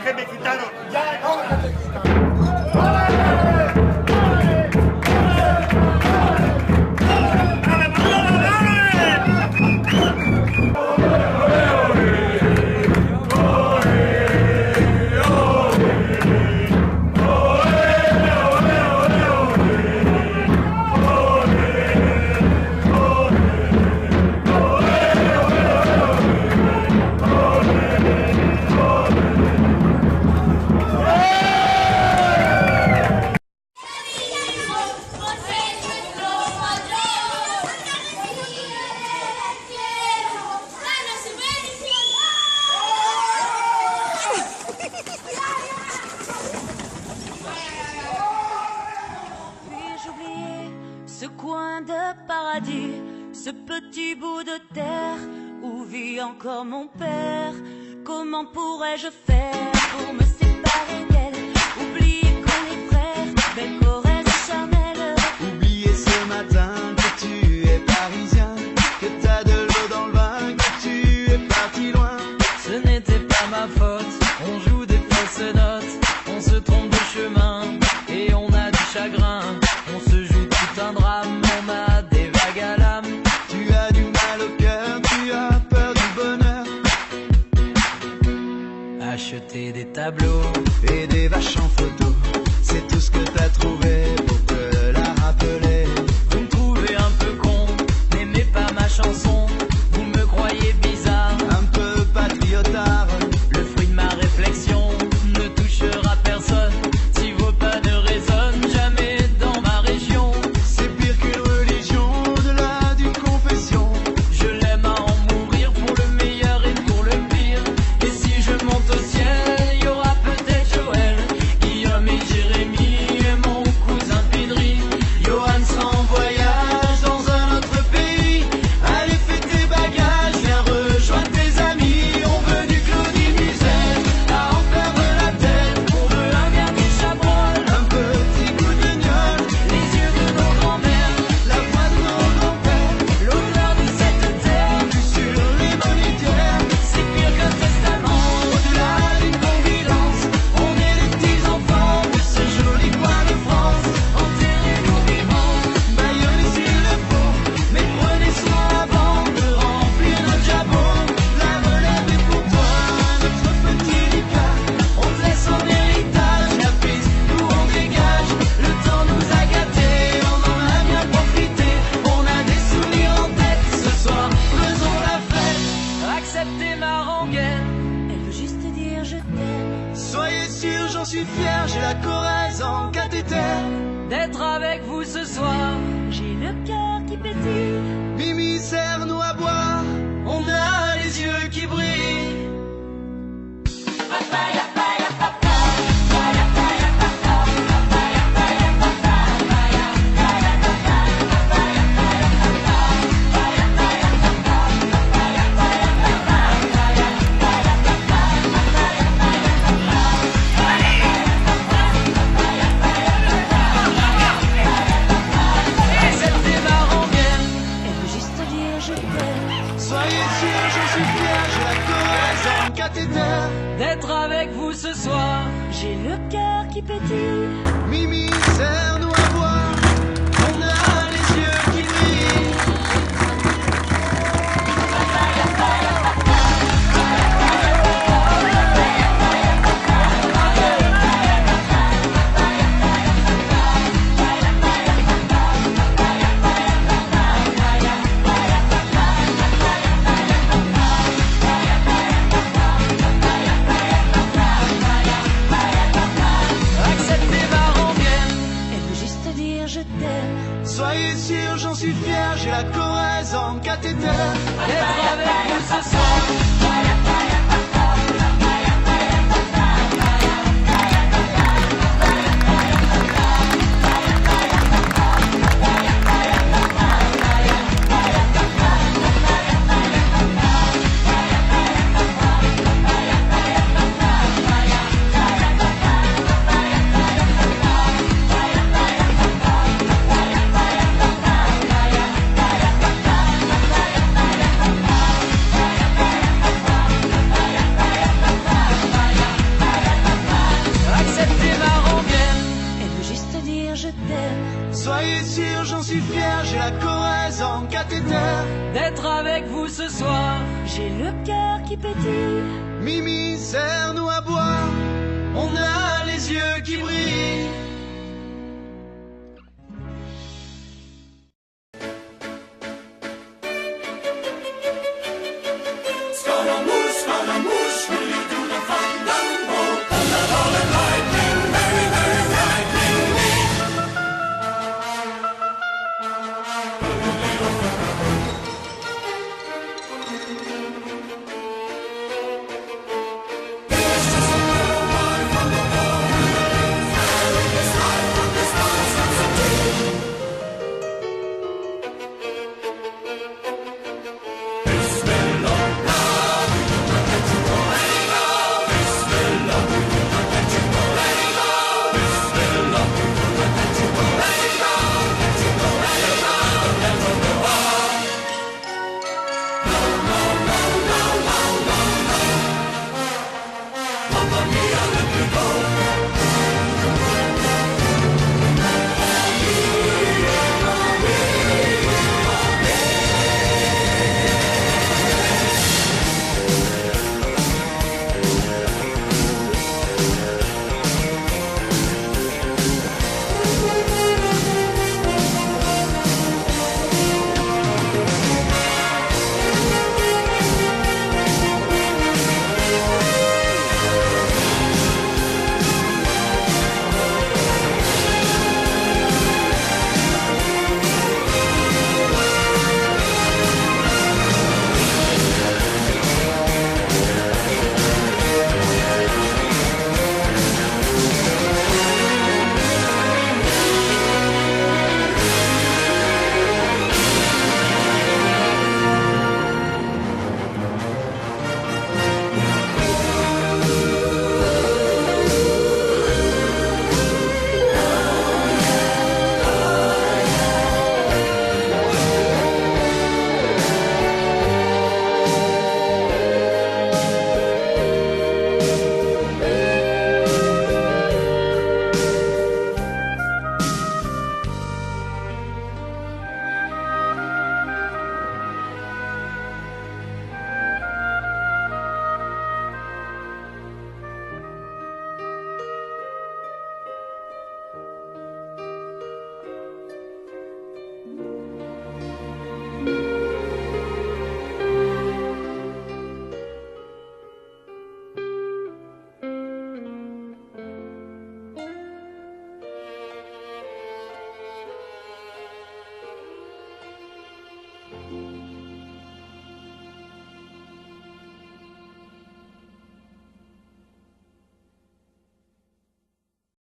que me quitaron. Ya, ahora te quitaron. Ce coin de paradis, ce petit bout de terre où vit encore mon père. Comment pourrais-je faire pour me séparer d'elle? Oublier qu'on est frères, belle Corrèze charnelle. Oublier ce matin que tu es parisien, que t'as de l'eau dans le vin, que tu es parti loin. Ce n'était pas ma faute, on joue des fausses notes, on se trompe de chemin et on a du chagrin. On se joue tout un drame, on a des vagues à l'âme. Tu as du mal au cœur, tu as peur du bonheur. Acheter des tableaux et des vaches en photo, c'est tout ce que t'as trouvé pour te la rappeler. Vous me trouvez un peu con, n'aimez pas ma chanson. Vous me croyez bizarre, un peu patriotard. Le fruit de ma réflexion ne touchera personne. Si vos pas ne résonnent jamais dans ma région, c'est pire qu'une religion, au-delà d'une confession. Je l'aime à en mourir pour le meilleur et pour le pire. Et si je monte au ciel, il y aura peut-être Joël, Guillaume et Jérémy et mon cousin Pidri. Johan sera en voyage dans un autre pays. Allez, fais tes bagages, viens rejoindre tes amis. On veut du Claudie Musette, à en perdre la tête. On veut un dernier chabrol, un petit coup de gnôle, les yeux de nos grands-mères, la voix de nos grands-pères, l'odeur de cette terre, vue sur les monétaires. c'est pire qu'un testament. Au-delà d'une confidence, on est les petits enfants de ce joli coin de France. Enterrez-nous vivants, Baillonnez s'il le faut, mais prenez soin avant de remplir notre jabot. La relève est pour toi, notre petit Lucas. On te laisse en héritage la piste, nous on dégage. Le temps nous a gâtés, on en a bien profité. On a des souvenirs en tête, ce soir faisons la fête. acceptez ma rengaine. Elle veut juste dire je t'aime. Soyez sûrs, j'en suis fier, j'ai la Corrèze en cathéter. D'être avec vous ce soir, J'ai le cœur qui pétille. Mimi, serre-nous à boire, on a les yeux qui brillent. acceptez ma rengaine. Elle veut juste dire je t'aime. Soyez sûrs, j'en suis fier, j'ai la Corrèze en cathéter. D'être avec vous ce soir, J'ai le cœur qui pétille. Mimi, serre-nous à boire, on a les yeux qui brillent. acceptez ma rengaine. Elle veut juste dire je t'aime. Soyez sûrs, j'en suis fier, j'ai la Corrèze en cathéter. D'être avec vous ce soir, terre, j'ai la Corrèze en cathéter. d'être avec vous ce soir. J'ai le cœur qui pétille